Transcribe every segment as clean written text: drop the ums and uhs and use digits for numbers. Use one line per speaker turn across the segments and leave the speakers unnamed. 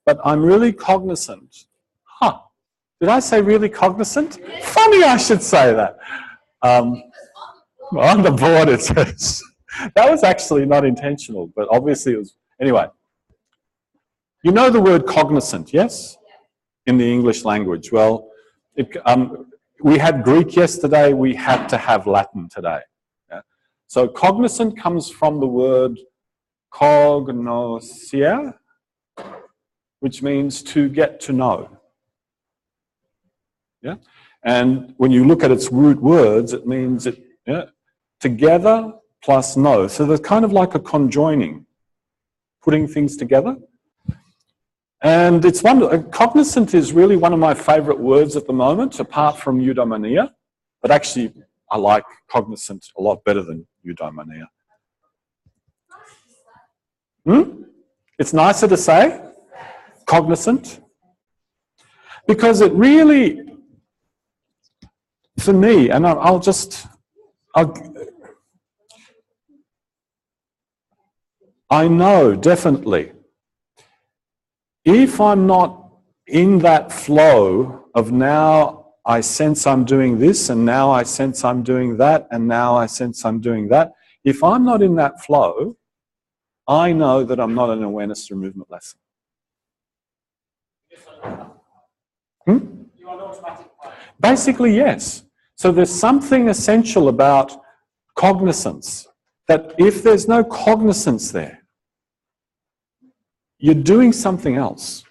but I'm really cognizant. Huh. Did I say really cognizant? Funny I should say that. On the board it says. That was actually not intentional, but obviously it was. Anyway, you know the word cognizant, yes? In the English language. Well, we had Greek yesterday, we had to have Latin today. Yeah? So cognizant comes from the word cognoscere, which means to get to know. Yeah? And when you look at its root words, it means it, yeah, together plus know. So there's kind of like a conjoining, putting things together. And it's cognizant is really one of my favorite words at the moment, apart from eudaimonia. But actually, I like cognizant a lot better than eudaimonia. It's nicer to say, cognizant, because it really, for me, and I know definitely, if I'm not in that flow of now I sense I'm doing this, and now I sense I'm doing that, and now I sense I'm doing that, if I'm not in that flow, I know that I'm not an awareness through movement lesson. Basically, yes. So there's something essential about cognizance, that if there's no cognizance there, you're doing something else.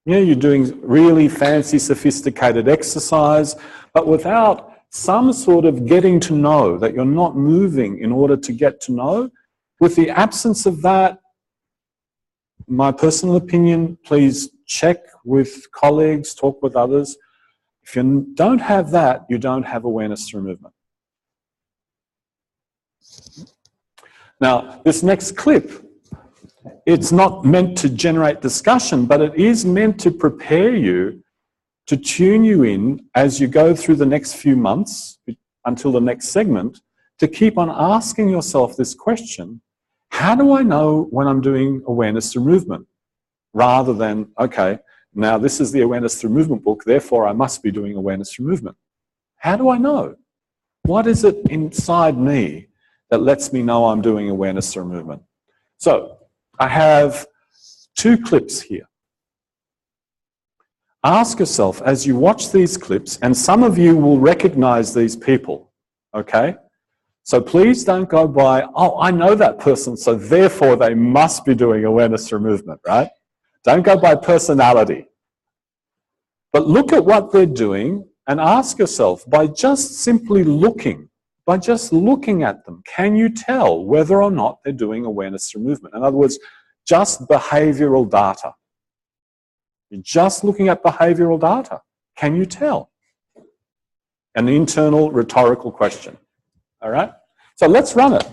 Yeah, you're doing really fancy, sophisticated exercise, but without some sort of getting to know, that you're not moving in order to get to know. With the absence of that, my personal opinion, please check with colleagues, talk with others. If you don't have that, you don't have awareness through movement. Now, this next clip, it's not meant to generate discussion, but it is meant to prepare you, to tune you in as you go through the next few months until the next segment, to keep on asking yourself this question: how do I know when I'm doing awareness through movement? Rather than, okay, now this is the awareness through movement book, therefore I must be doing awareness through movement. How do I know? What is it inside me that lets me know I'm doing awareness through movement? So, I have 2 clips here. Ask yourself as you watch these clips, and some of you will recognize these people, okay? So please don't go by, oh, I know that person, so therefore they must be doing awareness through movement, right? Don't go by personality. But look at what they're doing and ask yourself, by just simply looking, by just looking at them, can you tell whether or not they're doing awareness through movement? In other words, just behavioral data. You're just looking at behavioral data. Can you tell? An internal rhetorical question. All right? So let's run it.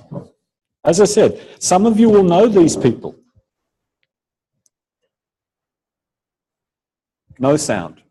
As I said, some of you will know these people. No sound.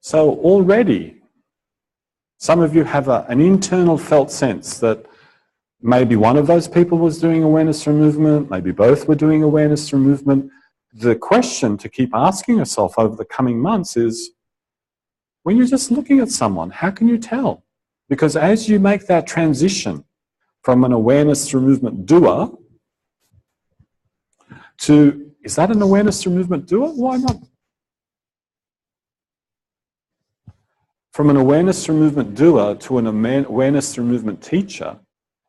So already, some of you have an internal felt sense that maybe one of those people was doing awareness through movement, maybe both were doing awareness through movement. The question to keep asking yourself over the coming months is, when you're just looking at someone, how can you tell? Because as you make that transition from an awareness through movement doer to, is that an awareness through movement doer? Why not? from an awareness through movement doer to an awareness through movement teacher,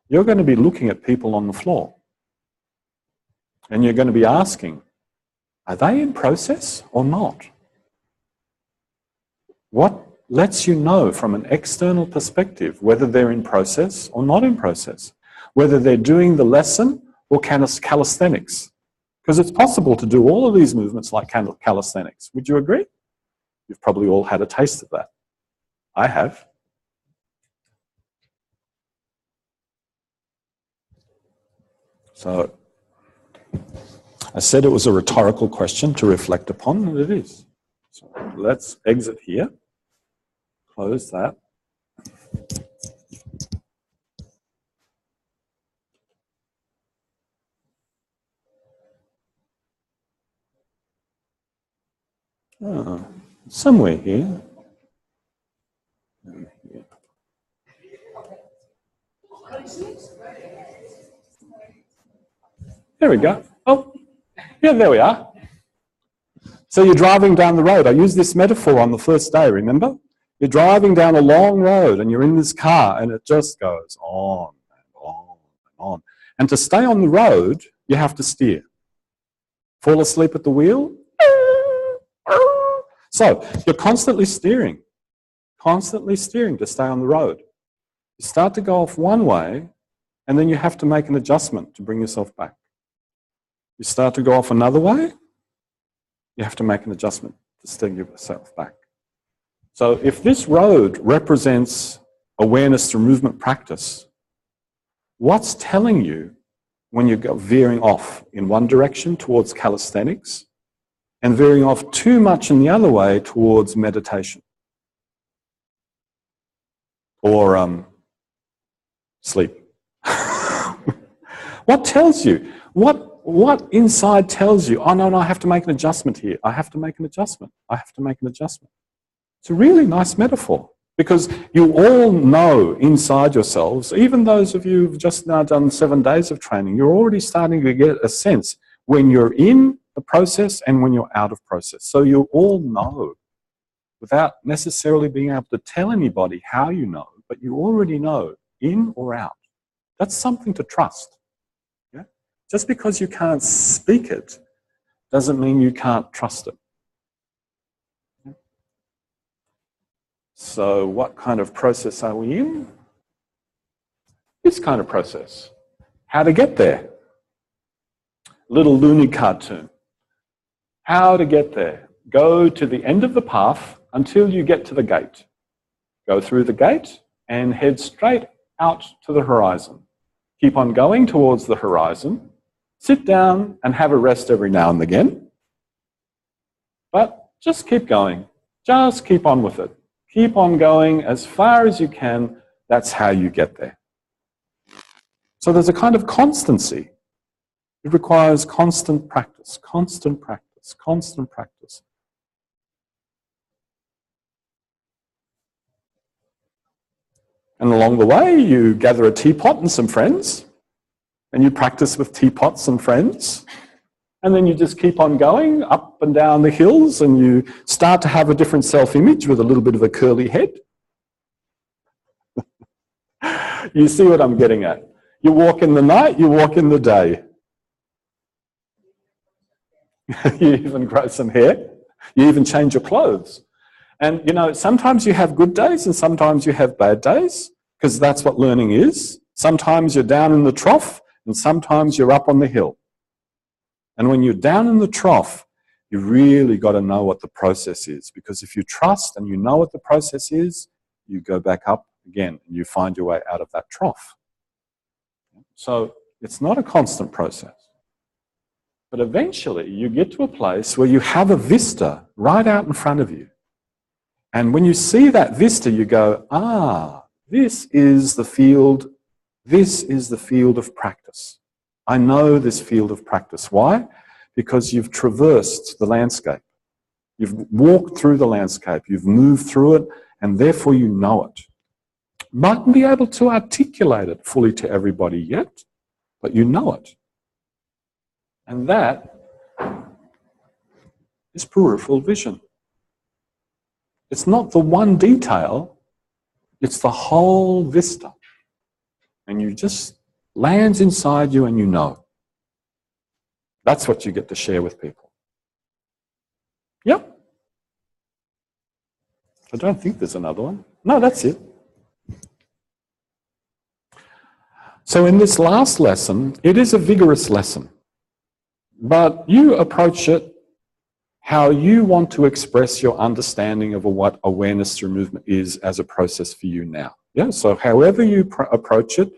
you're going to be looking at people on the floor. And you're going to be asking, are they in process or not? What lets you know from an external perspective whether they're in process or not in process? Whether they're doing the lesson or calisthenics? Because it's possible to do all of these movements like calisthenics. Would you agree? You've probably all had a taste of that. I have. So, I said it was a rhetorical question to reflect upon, and it is. So let's exit here. Close that. Oh, somewhere here. There we go. Oh, yeah, there we are. So you're driving down the road. I used this metaphor on the first day, remember? You're driving down a long road and you're in this car and it just goes on and on and on. And to stay on the road, you have to steer. Fall asleep at the wheel? So you're constantly steering to stay on the road. You start to go off one way and then you have to make an adjustment to bring yourself back. You start to go off another way, you have to make an adjustment to steer yourself back. So if this road represents awareness through movement practice, what's telling you when you're veering off in one direction towards calisthenics and veering off too much in the other way towards meditation or sleep? What tells you? What inside tells you, oh no, I have to make an adjustment here. I have to make an adjustment. I have to make an adjustment. It's a really nice metaphor because you all know inside yourselves, even those of you who've just now done 7 days of training, you're already starting to get a sense when you're in the process and when you're out of process. So you all know without necessarily being able to tell anybody how you know, but you already know in or out. That's something to trust. Yeah? Just because you can't speak it doesn't mean you can't trust it. So what kind of process are we in? This kind of process. How to get there. Little loony cartoon. How to get there. Go to the end of the path until you get to the gate. Go through the gate and head straight out to the horizon. Keep on going towards the horizon. Sit down and have a rest every now and again. But just keep going. Just keep on with it. Keep on going as far as you can. That's how you get there. So there's a kind of constancy. It requires constant practice, constant practice, constant practice. And along the way, you gather a teapot and some friends, and you practice with teapots and friends. And then you just keep on going up and down the hills and you start to have a different self-image with a little bit of a curly head. You see what I'm getting at? You walk in the night, you walk in the day. You even grow some hair. You even change your clothes. And you know, sometimes you have good days and sometimes you have bad days because that's what learning is. Sometimes you're down in the trough and sometimes you're up on the hill. And when you're down in the trough, you really got to know what the process is. Because if you trust and you know what the process is, you go back up again and you find your way out of that trough. So it's not a constant process. But eventually you get to a place where you have a vista right out in front of you. And when you see that vista, you go, ah, this is the field of practice. I know this field of practice. Why? Because you've traversed the landscape. You've walked through the landscape. You've moved through it, and therefore you know it. Mightn't be able to articulate it fully to everybody yet, but you know it. And that is peripheral vision. It's not the one detail, it's the whole vista. And you just lands inside you and you know. That's what you get to share with people. Yep. I don't think there's another one. No, that's it. So in this last lesson, it is a vigorous lesson, but you approach it how you want to express your understanding of what awareness through movement is as a process for you now. Yeah, so however you approach it,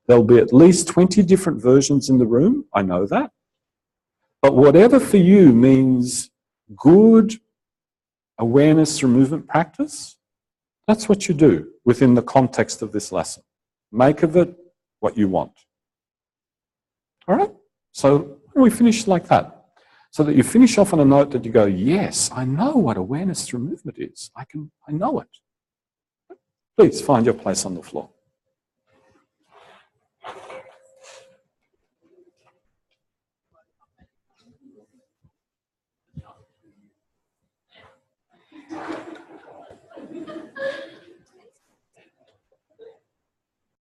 there'll be at least 20 different versions in the room, I know that. But whatever for you means good awareness through movement practice, that's what you do within the context of this lesson. Make of it what you want. All right? So we finish like that. So that you finish off on a note that you go, yes, I know what awareness through movement is. I know it. Please find your place on the floor.